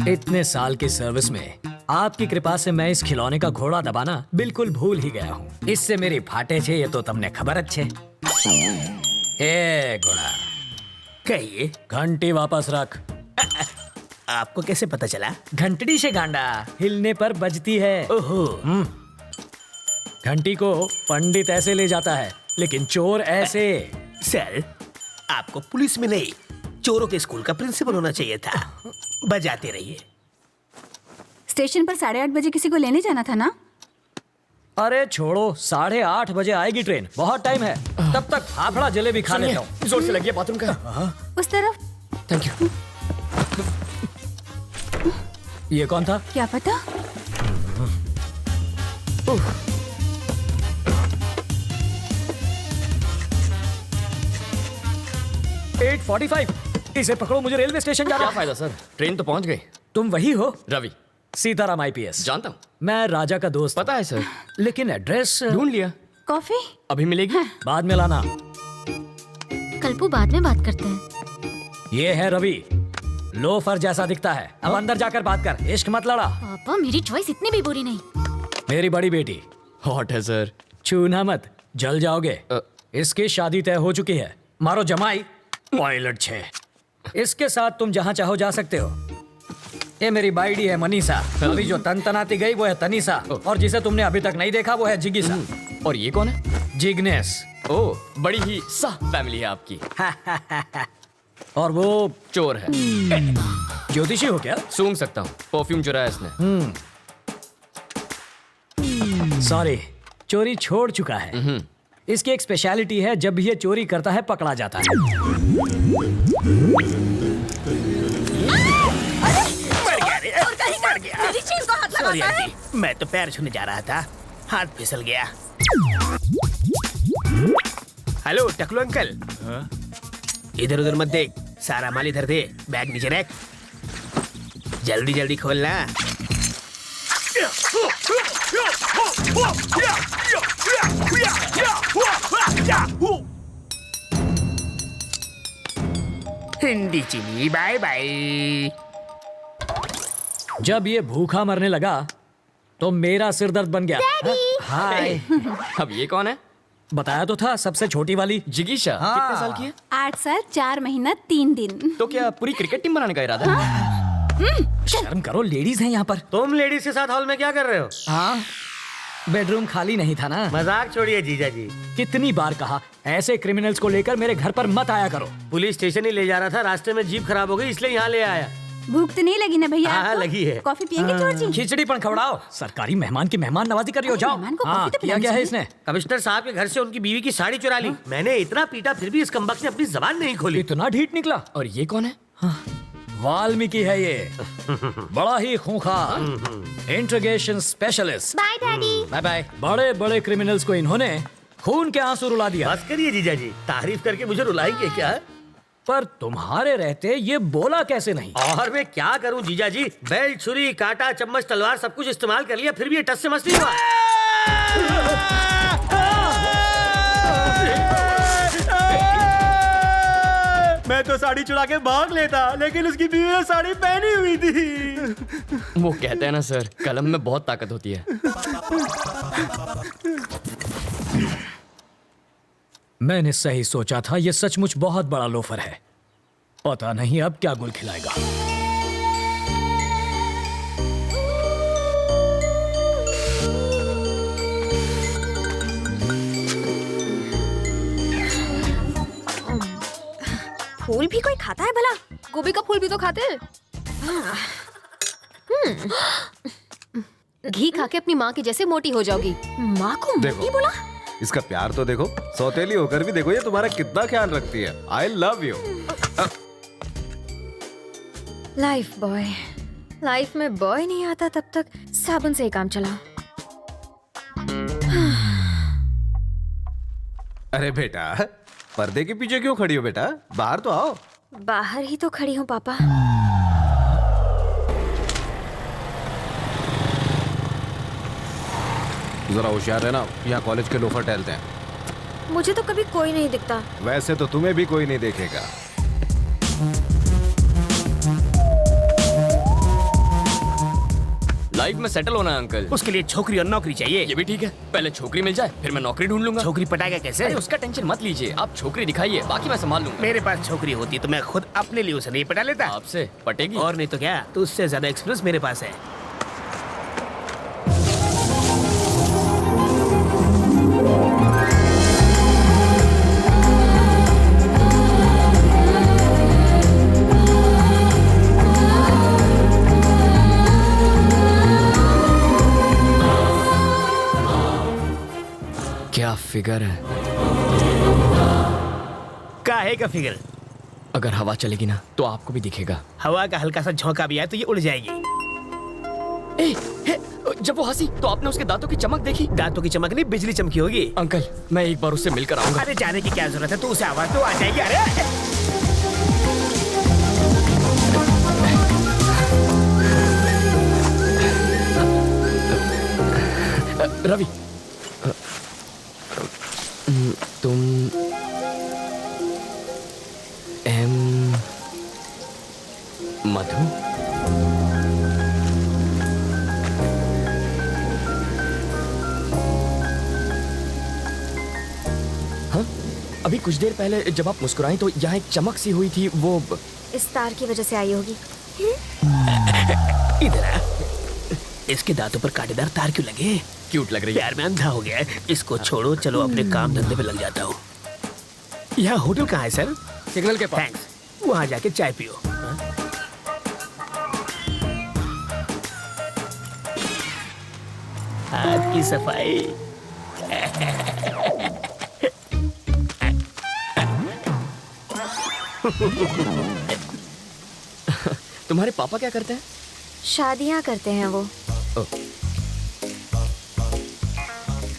इतने साल की सर्विस में आपकी कृपा से मैं इस खिलौने का घोड़ा दबाना बिल्कुल भूल ही गया हूँ। इससे मेरी फाटे छे ये तो तुमने खबर अच्छे। ए घोड़ा, कहिए, घंटी वापस रख। आपको कैसे पता चला? घंटड़ी से गांडा हिलने पर बजती है। ओहो, घंटी को पंडित ऐसे ले जाता है, लेकिन चोर ऐसे। सर, आपको पुलिस में नहीं, चोरों के स्कूल का प्रिंसिपल होना चाहिए था। बजाते रहिए। स्टेशन पर 8:30 बजे किसी को लेने जाना था ना? अरे छोड़ो, 8:30 बजे आएगी ट्रेन, बहुत टाइम है। तब तक फाफड़ा जलेबी खा लेता हूँ। जोर से लगी है बाथरूम का। उस तरफ। Thank you. ये कौन था? क्या पता। 8:45। इसे पकड़ो, मुझे रेलवे स्टेशन जाना क्या है। फायदा सर, ट्रेन तो पहुंच गई। तुम वही हो? रवि। सीताराम IPS। जानता हूँ। मैं राजा का दोस्त। पता है सर। लेकिन एड्रेस ढूंढ लिया। कॉफी? अभी मिलेगी? बाद में लाना। कल्पू, बाद में बात करते हैं। ये है रवि, लोफर जैसा दिखता है। अब अंदर जाकर बात कर, इश्क मत लड़ा। पापा, मेरी चॉइस इतनी भी बुरी नहीं। मेरी बड़ी बेटी, हॉट है सर। छूना मत, जल जाओगे। इसकी शादी तय हो चुकी है। मारो जमाई, पायलट 6। इसके साथ तुम जहाँ चाहो जा सकते हो। ये मेरी बाइडी है मनीषा। अभी जो तनतनाती गई वो है तनीषा, और जिसे तुमने अभी तक नहीं देखा वो है जिगीसा। और ये कौन है? जिग्नेस। ओह, बड़ी ही सा फैमिली है आपकी। और वो चोर है। ज्योतिषी हो क्या? सूंघ सकता हूँ, परफ्यूम चुराया इसने। सॉरी, चोरी छोड़ चुका है। इसकी एक स्पेशलिटी है, जब भी ये चोरी करता है पकड़ा जाता है। मर गया। मेरी चीज को हाथ सॉरी लगाता है। आंटी, मैं तो पैर छूने जा रहा था, हाथ फिसल गया। हेलो टकलू अंकल। इधर उधर मत देख, सारा माल इधर दे, बैग नीचे रख। जल्दी जल्दी खोलना। हिंदी चीनी बाय बाय। जब ये भूखा मरने लगा तो मेरा सिर दर्द बन गया। हाय। अब ये कौन है? बताया तो था, सबसे छोटी वाली। जिगीशा। हाँ। कितने साल की है? 8 साल 4 महीना 3 दिन। तो क्या पूरी क्रिकेट टीम बनाने का इरादा है? शर्म करो, लेडीज हैं यहाँ पर। तुम लेडीज के साथ हॉल में क्या कर रहे हो? हाँ, बेडरूम खाली नहीं था ना। मजाक छोड़िए जीजा जी। कितनी बार कहा, ऐसे क्रिमिनल्स को लेकर मेरे घर पर मत आया करो। पुलिस स्टेशन ही ले जा रहा था, रास्ते में जीप खराब हो गई इसलिए यहाँ ले आया। भूख तो नहीं लगी ना भैया? हाँ, आपको? लगी है। कॉफी पियेंगे चोर जी? खिचड़ी पण खवड़ाओ। सरकारी मेहमान की मेहमान नवाजी कर रही हो, जाओ। मेहमान को हाँ, कॉफी तो किया पिलानी क्या है चाहिए। इसने? कमिश्नर साहब के घर से उनकी बीवी की साड़ी चुरा ली। मैंने इतना पीटा फिर भी इस कमबख्त ने अपनी जबान नहीं खोली। इतना ढीठ निकला। और ये कौन है? वाल्मीकि है ये, बड़ा ही खूंखार interrogation specialist. Bye daddy. Bye bye. बड़े बड़े क्रिमिनल्स को इन्होंने खून के आंसू रुला दिया। बस करिए जीजा जी, तारीफ करके मुझे रुलाएंगे क्या? पर तुम्हारे रहते ये बोला कैसे नहीं? और मैं क्या करूं जीजा जी, बेल्ट, छुरी, कांटा, चम्मच, तलवार सब कुछ इस्तेमाल कर लिया, फिर भी ये टस से मस नहीं हुआ। मैं तो साड़ी चुरा के भाग लेता, लेकिन उसकी बीवी ने साड़ी पहनी हुई थी। वो कहते हैं ना सर, कलम में बहुत ताकत होती है। मैंने सही सोचा था, ये सचमुच बहुत बड़ा लोफर है। पता नहीं अब क्या गुल खिलाएगा। फूल भी कोई खाता है भला? गोभी का फूल भी तो खाते हैं। घी खा के अपनी माँ की जैसे मोटी हो जाओगी। माँ को मोटी बोला? इसका प्यार तो देखो, सौतेली होकर भी देखो ये तुम्हारा कितना ख्याल रखती है। I love you. Life boy. Life में बॉय नहीं आता तब तक साबुन से ही काम चला। अरे बेटा, पर्दे के पीछे क्यों खड़ी हो बेटा? बाहर तो आओ। बाहर ही तो खड़ी हूँ पापा। जरा होशियार है ना, यहाँ कॉलेज के लोफर टहलते हैं। मुझे तो कभी कोई नहीं दिखता। वैसे तो तुम्हें भी कोई नहीं देखेगा। लाइफ में सेटल होना है अंकल। उसके लिए छोकरी और नौकरी चाहिए। ये भी ठीक है, पहले छोकरी मिल जाए फिर मैं नौकरी ढूंढ लूंगा। छोकरी पटाएगा कैसे? अरे उसका टेंशन मत लीजिए, आप छोकरी दिखाइए, बाकी मैं संभाल लूंगा। मेरे पास छोकरी होती तो मैं खुद अपने लिए उसे नहीं पटा लेता। आपसे पटेगी? और नहीं तो क्या, तो उससे ज्यादा एक्सपीरियंस मेरे पास है। क्या फिगर है। काहे का फिगर? अगर हवा चलेगी ना तो आपको भी दिखेगा। हवा का हल्का सा झोंका भी आए तो ये उड़ जाएगी। ए, हे, जब वो हंसी तो आपने उसके दांतों की चमक देखी? दांतों की चमक नहीं, बिजली चमकी होगी। अंकल मैं एक बार उससे मिलकर आऊंगा। अरे जाने की क्या जरूरत है, तू उसे आवाज तो आ जाएगी। अरे रवि, तुम मधु? हाँ, अभी कुछ देर पहले जब आप मुस्कुराई तो यहाँ एक चमक सी हुई थी, वो इस तार की वजह से आई होगी। इधर आ। इसके दांतों पर कांटेदार तार क्यों लगे? क्यूट लग रही है। प्यार में अंधा हो गया है। इसको छोड़ो, चलो अपने काम धंधे पे लग जाता हूँ। यहाँ होटल कहाँ है सर? सिग्नल के पास। थैंक्स। वहाँ जाके चाय पियो। हाथ की सफाई। तुम्हारे पापा क्या करते हैं? शादियाँ करते हैं वो।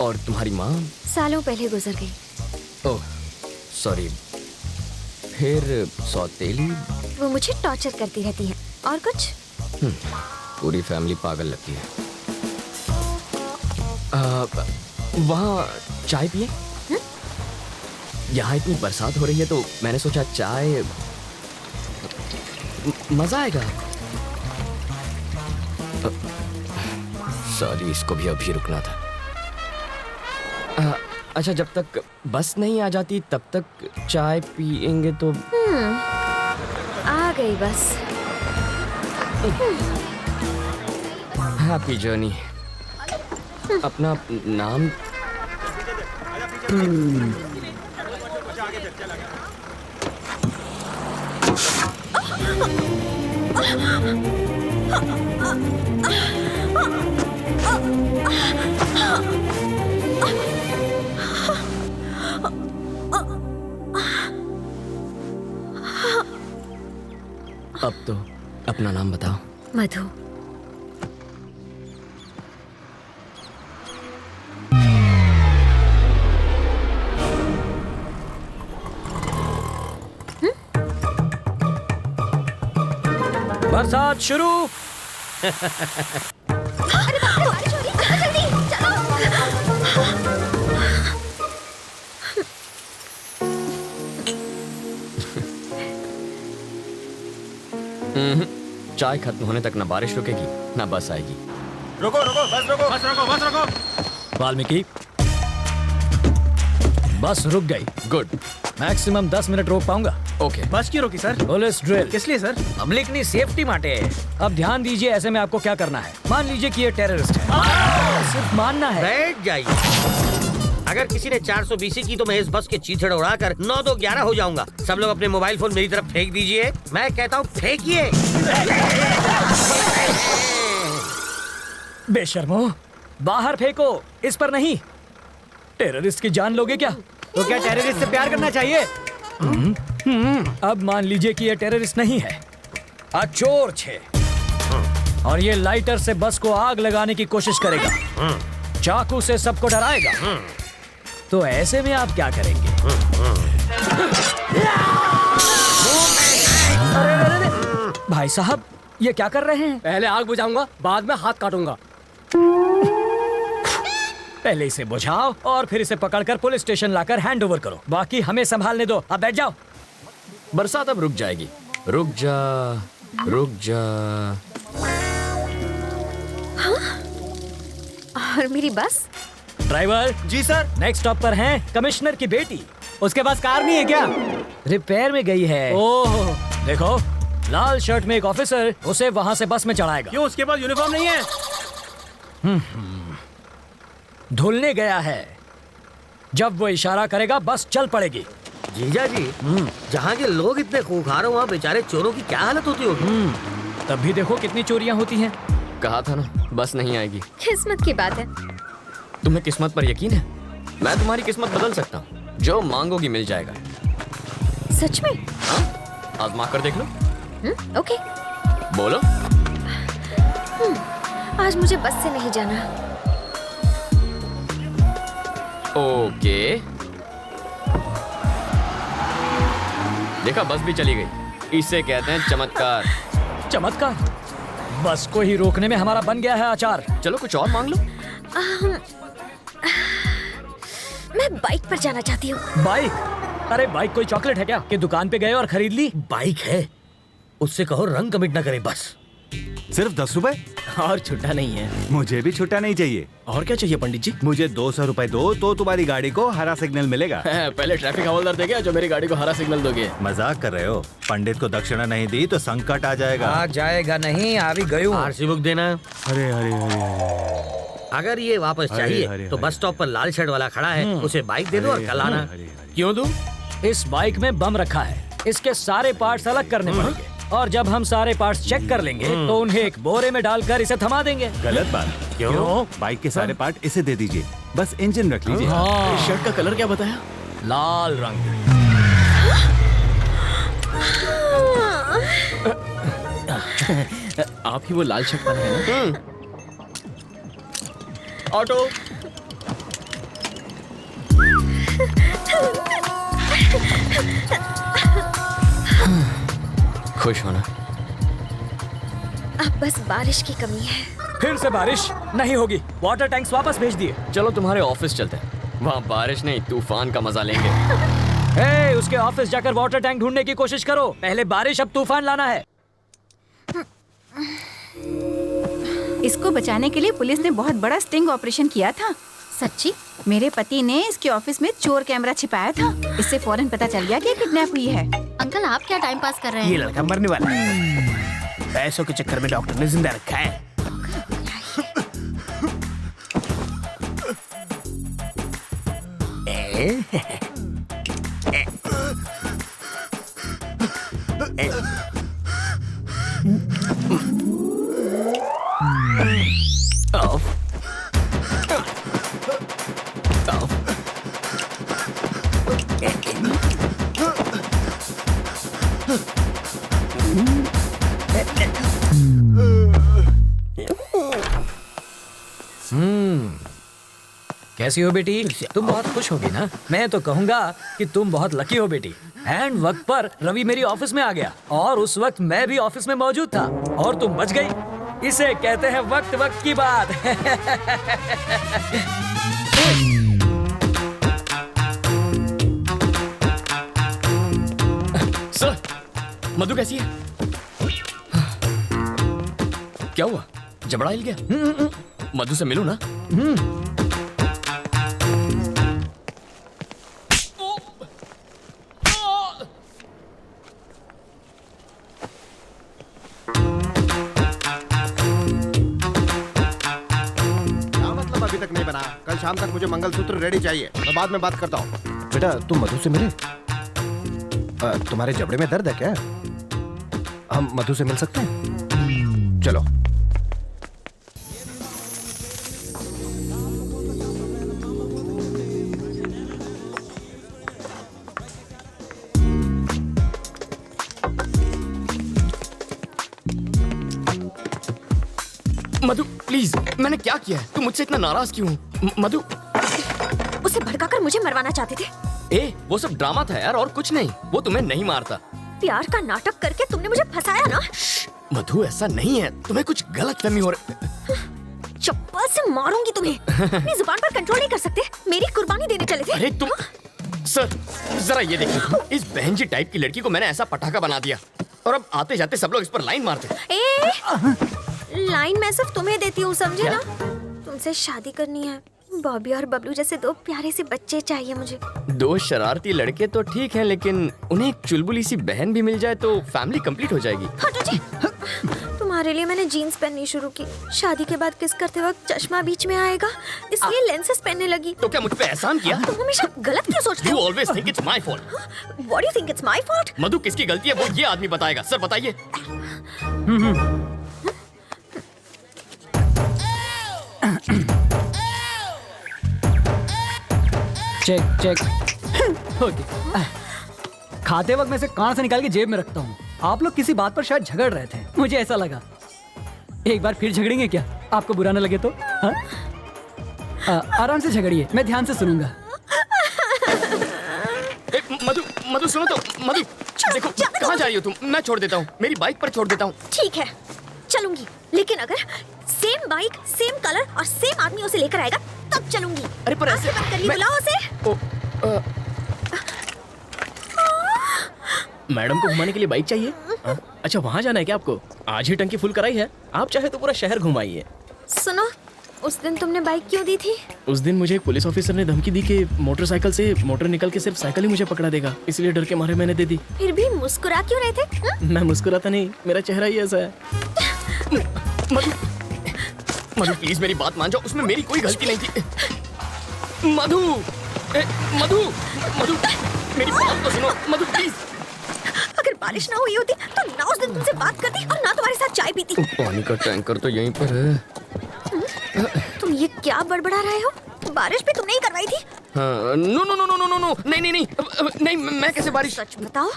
और तुम्हारी माँ? सालों पहले गुजर गई। Oh sorry. फिर सौतेली? वो मुझे टॉर्चर करती रहती है। और कुछ? पूरी फैमिली पागल लगती है। वहाँ चाय पिए? यहाँ इतनी बरसात हो रही है तो मैंने सोचा चाय मजा आएगा। सॉरी, इसको भी अभी रुकना था। अच्छा, जब तक बस नहीं आ जाती तब तक चाय पिएंगे तो? आ गई बस। Happy journey. अपना नाम? अब तो अपना नाम बताओ। मधु। बरसात शुरू। चाय खत्म होने तक ना बारिश रुकेगी ना बस आएगी। रुको रुको, बस रुको, बस रुको, बस रुको। वाल्मीकि, बस रुक गई। गुड। मैक्सिमम 10 मिनट रोक पाऊंगा। ओके। बस क्यों रोकी सर? Police drill. किस लिए सर? पब्लिकनी सेफ्टी माटे। अब ध्यान दीजिए, ऐसे में आपको क्या करना है। मान लीजिए कि ये टेररिस्ट है, सिर्फ मानना है। बैठ जाइए। अगर किसी ने 420 की तो मैं इस बस के चीथड़े उड़ाकर 9-2-11 हो जाऊंगा। सब लोग अपने मोबाइल फोन मेरी तरफ फेंक दीजिए। मैं कहता हूँ फेंकिए। बेशर्मो, बाहर फेंको, इस पर नहीं। टेररिस्ट की जान लोगे क्या? तो क्या टेररिस्ट से प्यार करना चाहिए? अब मान लीजिए कि ये टेररिस्ट नहीं है, चोर छे, और ये लाइटर से बस को आग लगाने की कोशिश करेगा, चाकू से सबको डराएगा। तो ऐसे में आप क्या करेंगे? अरे, भाई साहब, ये क्या कर रहे हैं? पहले आग बुझाऊंगा, बाद में हाथ काटूंगा। पहले इसे बुझाओ और फिर इसे पकड़कर पुलिस स्टेशन लाकर हैंड ओवर करो। बाकी हमें संभालने दो। अब बैठ जाओ। बरसात अब रुक जाएगी। रुक जा, रुक जा। और मेरी बस? ड्राइवर जी सर। नेक्स्ट स्टॉप पर है कमिश्नर की बेटी। उसके पास कार नहीं है क्या? रिपेयर में गई है। ओह देखो, लाल शर्ट में एक ऑफिसर उसे वहां से बस में चढ़ाएगा। क्यों, उसके पास यूनिफॉर्म नहीं है? धुलने गया है। जब वो इशारा करेगा बस चल पड़ेगी। जीजा जी, जहाँ के लोग इतने खूंखार हो वहाँ बेचारे चोरों की क्या हालत होती होगी? तब भी देखो कितनी चोरियां होती हैं। कहा था ना बस नहीं आएगी। किस्मत की बात है। तुम्हें किस्मत पर यकीन है? मैं तुम्हारी किस्मत बदल सकता हूँ। जो मांगोगी मिल जाएगा। सच में? हाँ? आजमा कर देख लो। ओके। बोलो। आज मुझे बस से नहीं जाना। ओके। देखा, बस भी चली गई। इसे कहते हैं चमत्कार। चमत्कार? बस को ही रोकने में हमारा बन गया है अचार। चलो कुछ और मांग लो। मैं बाइक पर जाना चाहती हूँ। बाइक? अरे बाइक कोई चॉकलेट है क्या कि दुकान पे गए और खरीद ली? बाइक है, उससे कहो रंग कमिट ना करे बस। सिर्फ 10 रुपए? और छुट्टा नहीं है। मुझे भी छुट्टा नहीं चाहिए। और क्या चाहिए पंडित जी? मुझे 200 रुपए दो तो तुम्हारी गाड़ी को हरा सिग्नल मिलेगा। पहले ट्रैफिक हवलदार देगा जो मेरी गाड़ी को हरा सिग्नल दोगे। मजाक कर रहे हो? पंडित को दक्षिणा नहीं दी तो संकट आ जाएगा। आ जाएगा नहीं, आ भी गई हूँ। आरसी बुक देना। अरे अरे अरे अगर ये वापस चाहिए अरे, तो अरे। बस स्टॉप पर लाल शर्ट वाला खड़ा है, उसे बाइक दे दो और कल आना। क्यों दूं? इस बाइक में बम रखा है, इसके सारे पार्ट्स अलग करने पड़ेंगे और जब हम सारे पार्ट्स चेक कर लेंगे तो उन्हें एक बोरे में डालकर इसे थमा देंगे। गलत बात। क्यों? बाइक के सारे पार्ट इसे दे दीजिए, बस इंजन रख लीजिए। हाँ, शर्ट का कलर क्या बताया? लाल रंग। आप ही वो लाल शर्ट पहने हैं ना? ऑटो। खुश होना। अब बस बारिश की कमी है। फिर से बारिश नहीं होगी। वाटर टैंक्स वापस भेज दिए। चलो तुम्हारे ऑफिस चलते हैं। वहाँ बारिश नहीं तूफान का मजा लेंगे। हे, उसके ऑफिस जाकर वाटर टैंक ढूंढने की कोशिश करो। पहले बारिश अब तूफान लाना है। इसको बचाने के लिए पुलिस ने बहुत बड़ा स्टिंग ऑपरेशन किया था। सच्ची? मेरे पति ने इसके ऑफिस में चोर कैमरा छिपाया था। इससे फौरन पता चल गया कि किडनैप हुई है। अंकल आप क्या टाइम पास कर रहे ये हैं? लड़का मरने वाला है। पैसों के चक्कर में डॉक्टर ने जिंदा रखा है। कैसी हो बेटी? तुम बहुत खुश होगी ना? मैं तो कहूंगा कि तुम बहुत लकी हो बेटी। एंड वक्त पर रवि मेरी ऑफिस में आ गया और उस वक्त मैं भी ऑफिस में मौजूद था और तुम बच गई। इसे कहते हैं वक्त वक्त की बात। सर, मधु कैसी है? क्या हुआ? जबड़ा हिल गया? मधु से मिलूं ना? क्या मतलब अभी तक नहीं बना? कल शाम तक मुझे मंगलसूत्र रेडी चाहिए। मैं बाद में बात करता हूँ। बेटा तुम मधु से मिले? तुम्हारे जबड़े में दर्द है क्या? हम मधु से मिल सकते हैं? चलो। मधु प्लीज, मैंने क्या किया है? तुम मुझसे इतना नाराज क्यों हो? मधु। उसे भड़काकर मुझे मरवाना चाहते थे। ए, वो सब ड्रामा था यार, और कुछ नहीं। वो तुम्हें नहीं मारता। प्यार का नाटक करके तुमने मुझे फंसाया ना? मधु ऐसा नहीं है, तुम्हें कुछ गलत फहमी हो रही। चुप, आज से मारूंगी तुम्हें। अपनी जुबान पर कंट्रोल नहीं कर सकते। मेरी कुर्बानी देने चले थे। अरे तुम सर जरा ये देखिए, इस बहन जी टाइप की लड़की को मैंने ऐसा पटाखा बना दिया और अब आते जाते सब लोग इस पर लाइन मारते। लाइन मैं सिर्फ तुम्हें देती हूँ, समझे ना? तुमसे शादी करनी है। बॉबी और बबलू जैसे दो प्यारे से बच्चे चाहिए मुझे। दो शरारती लड़के तो ठीक हैं, लेकिन उन्हें एक चुलबुली सी बहन भी मिल जाए तो फैमिली कंप्लीट हो जाएगी। हटो जी। तुम्हारे लिए मैंने जीन्स पहननी शुरू की। शादी के बाद किस करते वक्त चश्मा बीच में आएगा, इसलिए लेंसेज पहनने लगी। तो क्या मुझ पे एहसान किया? तुम हमेशा गलत क्यों सोचते You हो? always think it's my fault. What do you think it's my fault? मधु किसकी गलती है वो ये आदमी बताएगा। सर बताइए। Check check. ओके। खाते वक्त मैं इसे कान से निकाल के जेब में रखता हूँ। आप लोग किसी बात पर शायद झगड़ रहे थे, मुझे ऐसा लगा। एक बार फिर झगड़ेंगे क्या? आपको बुरा न लगे तो? हाँ? आराम से झगड़िए, मैं ध्यान से सुनूंगा। मधु मधु सुनो तो। मधु देखो कहाँ जा रही हो तुम? मैं छोड़ देता हूँ, मेरी बाइक पर छोड़ देता हूँ। ठीक है, चलूंगी, लेकिन अगर सेम बाइक, सेम कलर और सेम आदमी उसे लेकर आएगा तब चलूंगी। अरे पर ऐसे आंखें बंद कर ली, बुलाओ उसे। मैडम को घुमाने के लिए बाइक चाहिए? अच्छा वहाँ जाना है क्या आपको? आज ही टंकी फुल कराई है, आप चाहे तो पूरा शहर घुमाइए। सुनो, उस दिन तुमने बाइक क्यों दी थी? उस दिन मुझे एक पुलिस ऑफिसर ने धमकी दी कि मोटरसाइकिल से मोटर निकल के सिर्फ साइकिल ही मुझे पकड़ा देगा, इसलिए डर के मारे मैंने दे दी। फिर भी मुस्कुरा क्यों रहे थे? मैं मुस्कुराता नहीं, मेरा चेहरा ही ऐसा है। मधु मधु प्लीज मेरी बात मान जाओ, उसमें मेरी कोई गलती नहीं थी। मधु मधु मधु मेरी बात तो सुनो। मधु प्लीज। अगर बारिश ना हुई होती तो ना उस दिन तुमसे बात करती और ना तुम्हारे साथ चाय पीती। पानी का टैंकर तो यहीं पर है। तुम ये क्या बड़बड़ा रहे हो? बारिश भी तुमने ही करवाई थी। हाँ, no no no no no no नहीं नहीं नहीं नहीं, मैं कैसे बारिश? सच बताओ।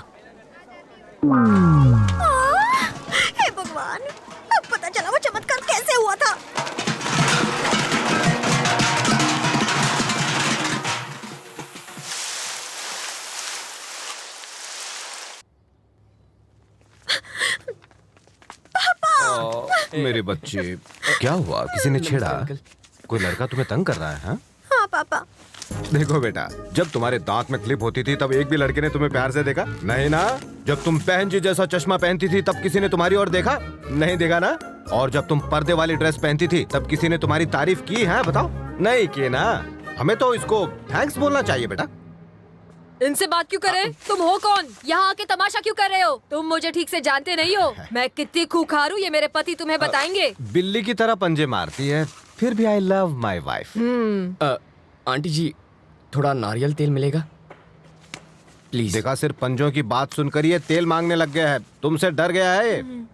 हे भगवान, अब पता चला वो चमत्कार कैसे हुआ था। मेरे बच्चे, क्या हुआ? किसी ने छेड़ा? कोई लड़का तुम्हें तंग कर रहा है? हाँ? हाँ पापा। देखो बेटा, जब तुम्हारे दांत में क्लिप होती थी तब एक भी लड़के ने तुम्हें प्यार से देखा? नहीं ना? जब तुम बहन जी जैसा चश्मा पहनती थी तब किसी ने तुम्हारी ओर देखा? नहीं देखा ना? और जब तुम पर्दे वाली ड्रेस पहनती थी तब किसी ने तुम्हारी तारीफ की है? बताओ, नहीं की ना? हमें तो इसको थैंक्स बोलना चाहिए बेटा। इनसे बात क्यों कर रहे? तुम हो कौन? यहाँ आके तमाशा क्यों कर रहे हो? तुम मुझे ठीक से जानते नहीं हो। मैं कितनी खूंखार हूँ ये मेरे पति तुम्हें बताएंगे। बिल्ली की तरह पंजे मारती है, फिर भी I love my wife. Aunty ji थोड़ा नारियल तेल मिलेगा प्लीज? देखा, सिर्फ पंजों की बात सुनकर ये तेल मांगने लग गया है। तुमसे डर गया है।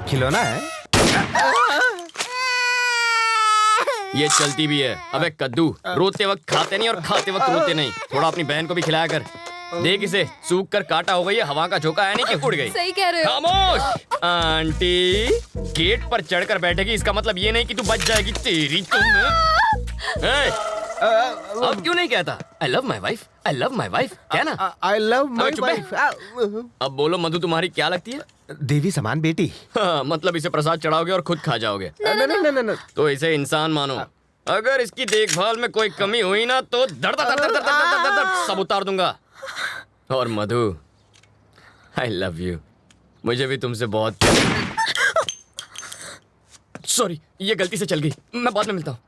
खिलौना है? ये चलती भी है। अबे कद्दू, रोते वक्त खाते नहीं और खाते वक्त रोते नहीं। थोड़ा अपनी बहन को भी खिलाया कर। देख इसे, सूख कर काटा हो गई है, हवा का झोंका है नहीं कि उड़ गई। सही कह रहे हो। खामोश। आंटी गेट पर चढ़कर बैठेगी, इसका मतलब ये नहीं कि तू बच जाएगी। तेरी तुम अब क्यों नहीं कहता आई love my wife, I love my wife? क्या ना? आई लव माई चुप है। वाइफ। अब बोलो मधु तुम्हारी क्या लगती है? देवी समान बेटी। हाँ, मतलब इसे प्रसाद चढ़ाओगे और खुद खा जाओगे? नहीं। तो इसे इंसान मानो। अगर इसकी देखभाल में कोई कमी हुई ना तो दर्द दर्द दर्द दर्द दर्द दर्द सब उतार दूंगा। और मधु आई लव यू, मुझे भी तुमसे बहुत। सॉरी, ये गलती से चल गई, मैं बाद में मिलता हूँ।